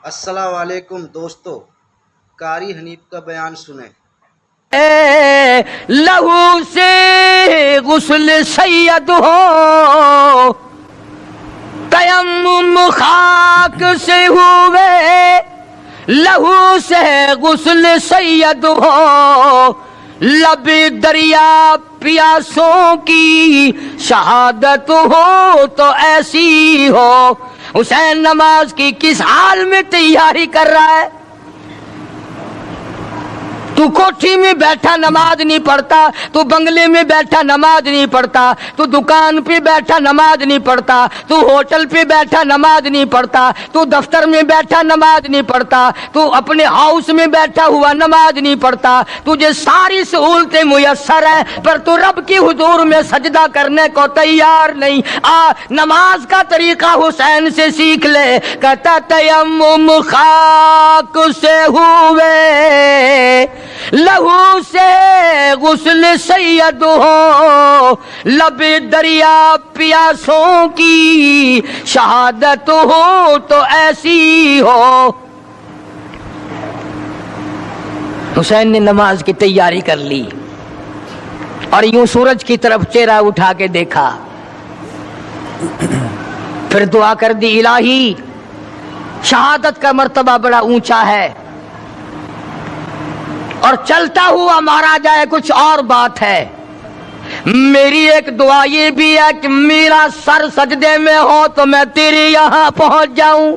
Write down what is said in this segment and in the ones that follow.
السلام علیکم دوستو، قاری حنیف کا بیان سنیں۔ لہو سے غسل سید ہو، تیمم خاک سے ہوئے، لہو سے غسل سید ہو، لب دریا پیاسوں کی شہادت ہو تو ایسی ہو۔ حسین نماز کی کس حال میں تیاری کر رہا ہے؟ تو کوٹھی میں بیٹھا نماز نہیں پڑھتا، تو بنگلے میں بیٹھا نماز نہیں پڑھتا، تو دکان پہ بیٹھا نماز نہیں پڑھتا، تو ہوٹل پہ بیٹھا نماز نہیں پڑھتا، تو دفتر میں بیٹھا نماز نہیں پڑھتا، تو اپنے ہاؤس میں بیٹھا ہوا نماز نہیں پڑھتا۔ تجھے ساری سہولتیں میسر ہیں پر تو رب کی حضور میں سجدہ کرنے کو تیار نہیں۔ نماز کا طریقہ حسین سے سیکھ لے۔ کہتا تیمم خاک سے ہوئے، لہو سے غسل سید ہو، لب دریا پیاسوں کی شہادت ہو تو ایسی ہو۔ حسین نے نماز کی تیاری کر لی اور یوں سورج کی طرف چہرہ اٹھا کے دیکھا، پھر دعا کر دی، الہی شہادت کا مرتبہ بڑا اونچا ہے اور چلتا ہوا مارا جائے کچھ اور بات ہے۔ میری ایک دعا یہ بھی ہے کہ میرا سر سجدے میں ہو تو میں تیرے یہاں پہنچ جاؤں،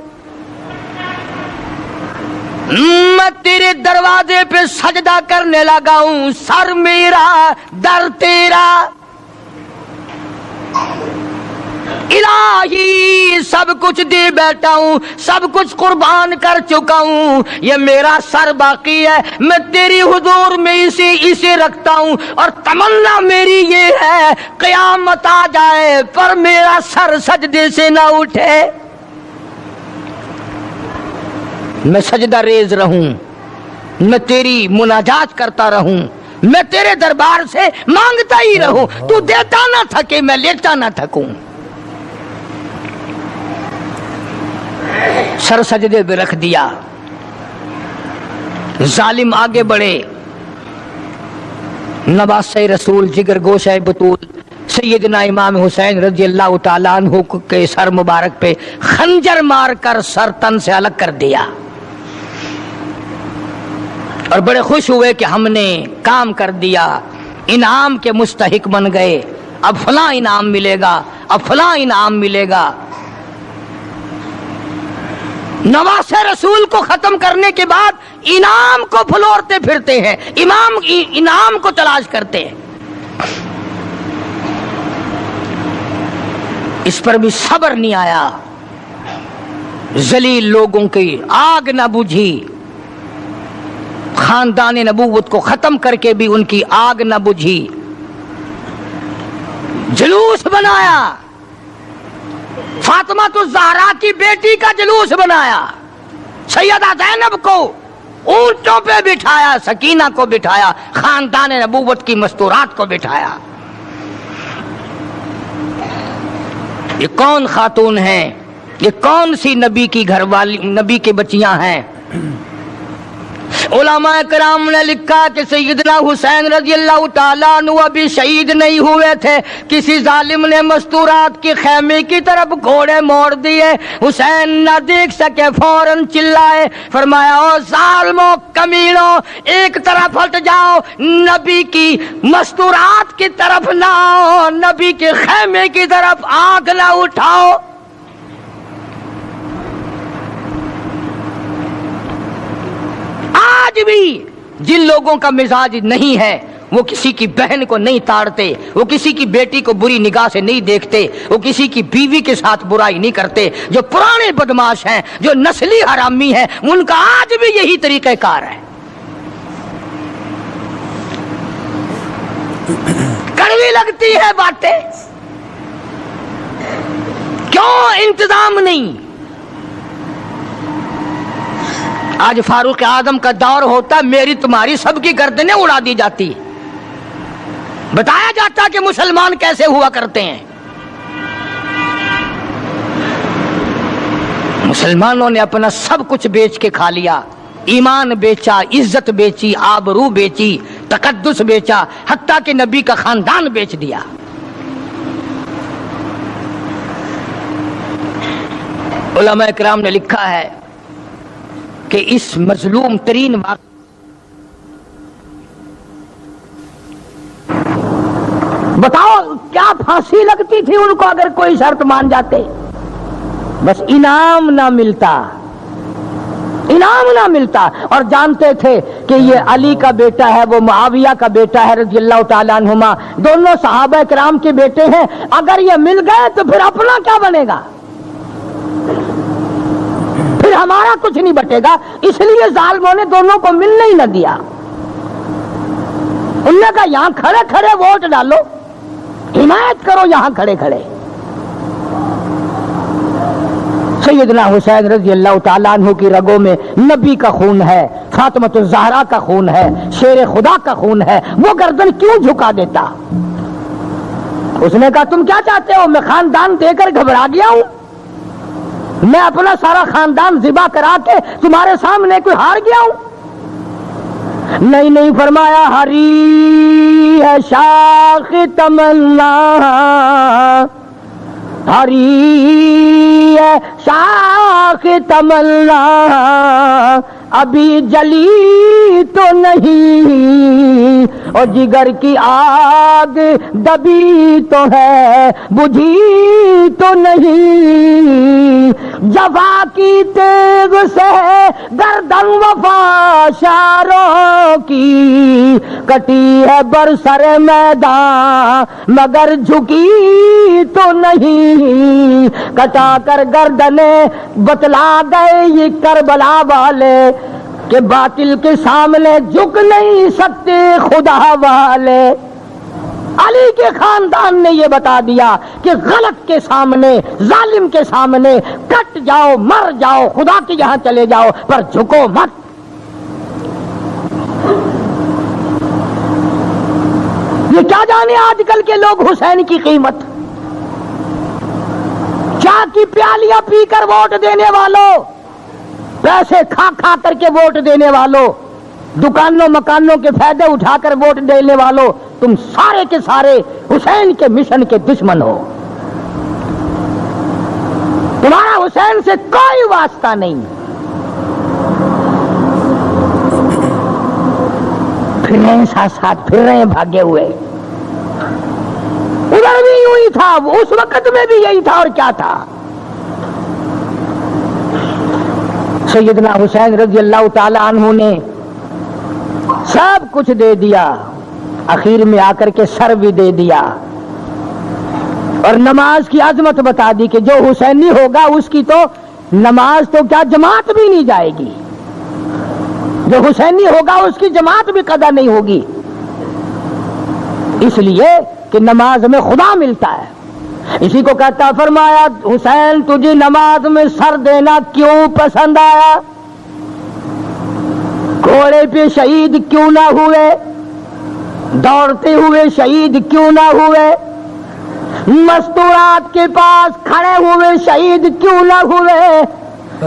میں تیرے دروازے پہ سجدہ کرنے لگا ہوں، سر میرا در تیرا۔ الہی سب کچھ دے بیٹھا ہوں، سب کچھ قربان کر چکا ہوں، یہ میرا سر باقی ہے، میں تیری حضور میں اسے رکھتا ہوں، اور تمنا میری یہ ہے قیامت آ جائے پر میرا سر سجدے سے نہ اٹھے، میں سجدہ ریز رہوں، میں تیری مناجات کرتا رہوں، میں تیرے دربار سے مانگتا ہی رہوں، تو دیتا نہ تھکے میں لیتا نہ تھکوں۔ سر سجدے پہ رکھ دیا، ظالم آگے بڑھے، نواسہ رسول جگر گوشہ بطول سیدنا امام حسین رضی اللہ تعالیٰ عنہ کے سر مبارک پہ خنجر مار کر سر تن سے الگ کر دیا، اور بڑے خوش ہوئے کہ ہم نے کام کر دیا، انعام کے مستحق بن گئے، اب فلاں انعام ملے گا، اب فلاں انعام ملے گا۔ نواسہ رسول کو ختم کرنے کے بعد انعام کو پھلورتے پھرتے ہیں، انعام کو تلاش کرتے ہیں۔ اس پر بھی صبر نہیں آیا، ذلیل لوگوں کی آگ نہ بجھی، خاندان نبوت کو ختم کر کے بھی ان کی آگ نہ بجھی، جلوس بنایا، فاطمہ الزہرا کی بیٹی کا جلوس بنایا، سیدہ زینب کو اونٹوں پہ بٹھایا، سکینہ کو بٹھایا، خاندان نبوت کی مستورات کو بٹھایا۔ یہ کون خاتون ہیں؟ یہ کون سی نبی کی گھر والی، نبی کی بچیاں ہیں؟ علماء کرام نے لکھا کہ سیدنا حسین رضی اللہ تعالیٰ عنہ ابھی شہید نہیں ہوئے تھے، کسی ظالم نے مستورات کی خیمے کی طرف گھوڑے موڑ دیے، حسین نہ دیکھ سکے، فوراً چلائے، فرمایا او ظالموں کمینوں ایک طرف ہٹ جاؤ، نبی کی مستورات کی طرف نہ آؤ، نبی کے خیمے کی طرف آنکھ نہ اٹھاؤ۔ آج بھی جن لوگوں کا مزاج نہیں ہے وہ کسی کی بہن کو نہیں تاڑتے، وہ کسی کی بیٹی کو بری نگاہ سے نہیں دیکھتے، وہ کسی کی بیوی کے ساتھ برائی نہیں کرتے، جو پرانے بدماش ہیں، جو نسلی حرامی ہیں، ان کا آج بھی یہی طریقہ کار ہے۔ کڑوی لگتی ہے باتیں، کیوں انتظام نہیں؟ آج فاروق اعظم کا دور ہوتا، میری تمہاری سب کی گردنیں اڑا دی جاتی، بتایا جاتا کہ مسلمان کیسے ہوا کرتے ہیں۔ مسلمانوں نے اپنا سب کچھ بیچ کے کھا لیا، ایمان بیچا، عزت بیچی، آبرو بیچی، تقدس بیچا، حتیٰ کہ نبی کا خاندان بیچ دیا۔ علماء اکرام نے لکھا ہے کہ اس مظلوم ترین واقعہ بتاؤ کیا پھانسی لگتی تھی ان کو اگر کوئی شرط مان جاتے؟ بس انعام نہ ملتا، انعام نہ ملتا، اور جانتے تھے کہ یہ علی کا بیٹا ہے، وہ معاویہ کا بیٹا ہے رضی اللہ تعالیٰ عنہما، دونوں صحابہ کرام کے بیٹے ہیں، اگر یہ مل گئے تو پھر اپنا کیا بنے گا؟ پھر ہمارا کچھ نہیں بٹے گا، اس لیے ظالموں نے دونوں کو ملنے ہی نہ دیا۔ انہوں نے کہا یہاں کھڑے کھڑے ووٹ ڈالو، حمایت کرو یہاں کھڑے کھڑے۔ سیدنا حسین رضی اللہ تعالیٰ عنہ کی رگوں میں نبی کا خون ہے، فاطمہ الزہرا کا خون ہے، شیر خدا کا خون ہے، وہ گردن کیوں جھکا دیتا؟ اس نے کہا تم کیا چاہتے ہو؟ میں خاندان دے کر گھبرا گیا ہوں، میں اپنا سارا خاندان ذبح کرا کے تمہارے سامنے کوئی ہار گیا ہوں؟ نہیں نہیں، فرمایا ہری ہے شاخ تمنا، ہری ہے شاخ تمنا، ابھی جلی تو نہیں، اور جگر کی آگ دبی تو ہے، بجھی تو نہیں، جفا کی تیغ سے گردن وفا شاروں کی، کٹی ہے برسر میدان مگر جھکی تو نہیں، کٹا کر گردنیں بتلا گئے یہ کربلا والے کہ باطل کے سامنے جھک نہیں سکتے خدا والے۔ علی کے خاندان نے یہ بتا دیا کہ غلط کے سامنے، ظالم کے سامنے کٹ جاؤ، مر جاؤ، خدا کے یہاں چلے جاؤ، پر جھکو مت۔ یہ کیا جانے آج کل کے لوگ حسین کی قیمت، چاہ کی پیالیاں پی کر ووٹ دینے والوں، پیسے کھا کھا کر کے ووٹ دینے والوں، دکانوں مکانوں کے فائدے اٹھا کر ووٹ دینے والوں، تم سارے کے سارے حسین کے مشن کے دشمن ہو، تمہارا حسین سے کوئی واسطہ نہیں۔ پھر رہے ساتھ ساتھ پھر رہے بھاگے ہوئے، ادھر بھی یوں ہی تھا، اس وقت میں بھی یہی تھا، اور کیا تھا؟ سیدنا حسین رضی اللہ تعالی عنہ نے سب کچھ دے دیا، اخیر میں آ کر کے سر بھی دے دیا، اور نماز کی عظمت بتا دی کہ جو حسینی ہوگا اس کی تو نماز تو کیا جماعت بھی نہیں جائے گی، جو حسینی ہوگا اس کی جماعت بھی قضا نہیں ہوگی، اس لیے کہ نماز میں خدا ملتا ہے۔ اسی کو کہتا فرمایا حسین تجھے نماز میں سر دینا کیوں پسند آیا؟ گھوڑے پہ شہید کیوں نہ ہوئے، دوڑتے ہوئے شہید کیوں نہ ہوئے، مستورات کے پاس کھڑے ہوئے شہید کیوں نہ ہوئے،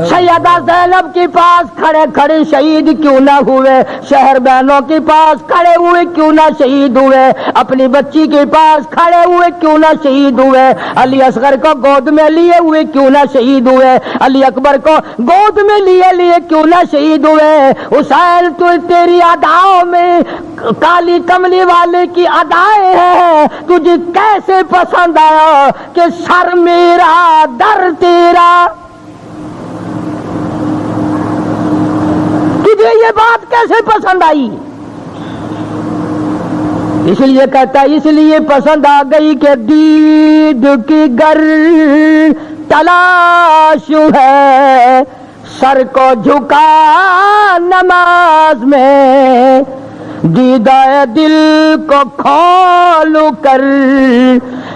سیدہ زینب کے پاس کھڑے کھڑے شہید کیوں نہ ہوئے، شہر بہنوں کے پاس کھڑے ہوئے کیوں نہ شہید ہوئے، اپنی بچی کے پاس کھڑے ہوئے کیوں نہ شہید ہوئے، علی اصغر کو گود میں لیے ہوئے کیوں نہ شہید ہوئے، علی اکبر کو گود میں لیے کیوں نہ شہید ہوئے۔ حسین تو تیری اداؤں میں کالی کملی والے کی ادائیں ہیں، تجھے کیسے پسند آیا کہ سر میرا در تیرا؟ تجھے یہ بات کیسے پسند آئی؟ اس لیے کہتا ہے اس لیے پسند آ گئی کہ دید کی گر تلاش ہے، سر کو جھکا نماز میں، دیدہ دل کو کھول کر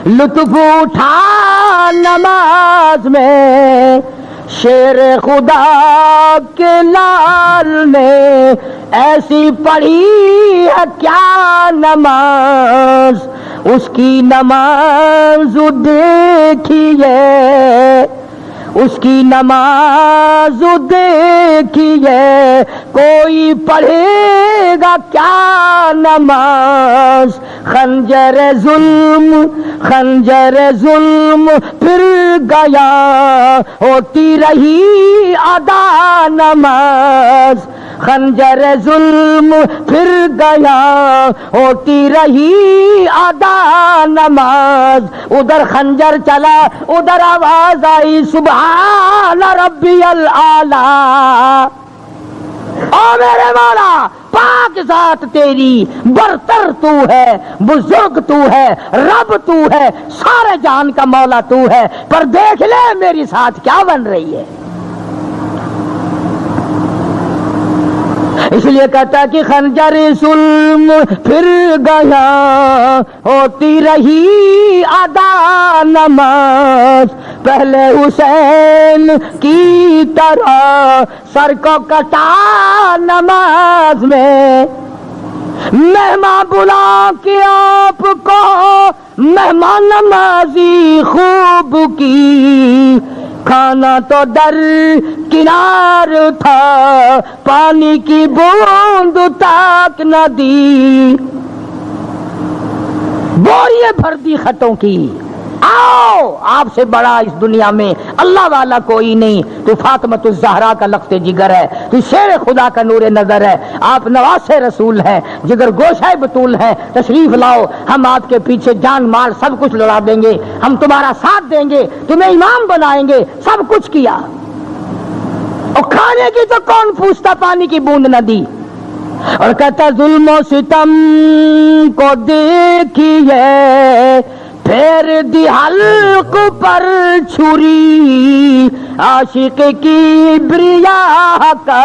لطف اٹھا نماز میں، شیر خدا کے لال نے ایسی پڑھی ہے کیا نماز، اس کی نماز دیکھیے اس کی نماز دیکھیے کوئی پڑھے گا کیا نماز. خنجر ظلم پھر گیا ہوتی رہی ادا نماز. خنجر ظلم پھر گیا ہوتی رہی ادا نماز. ادھر خنجر چلا ادھر آواز آئی سبحان ربی الاعلی. او میرے مولا پاک ذات تیری، برتر تو ہے، بزرگ تو ہے، رب تو ہے، سارے جہان کا مولا تو ہے، پر دیکھ لے میری ساتھ کیا بن رہی ہے. اس لیے کہتا ہے کہ خنجر ظلم پھر گیا ہوتی رہی ادا نماز. پہلے حسین کی طرح سر کو کٹا نماز میں. مہمان بلا کے آپ کو مہمان نمازی خوب کی. کھانا تو در کنار تھا پانی کی بوند تک نہ دی. بوریے بھر دی خطوں کی. آؤ آپ سے بڑا اس دنیا میں اللہ والا کوئی نہیں. تو فاطمۃ الزہرا کا لخت جگر ہے، تو شیر خدا کا نور نظر ہے، آپ نواز رسول ہیں، جگر گوشہ بطول ہیں. تشریف لاؤ، ہم آپ کے پیچھے جان مال سب کچھ لڑا دیں گے، ہم تمہارا ساتھ دیں گے، تمہیں امام بنائیں گے. سب کچھ کیا، اور کھانے کی تو کون پوچھتا، پانی کی بوند نہ دی. اور کہتا ظلم و ستم کو دیکھیے پھر دی حلق پر چھری. عاشق کی بریا کا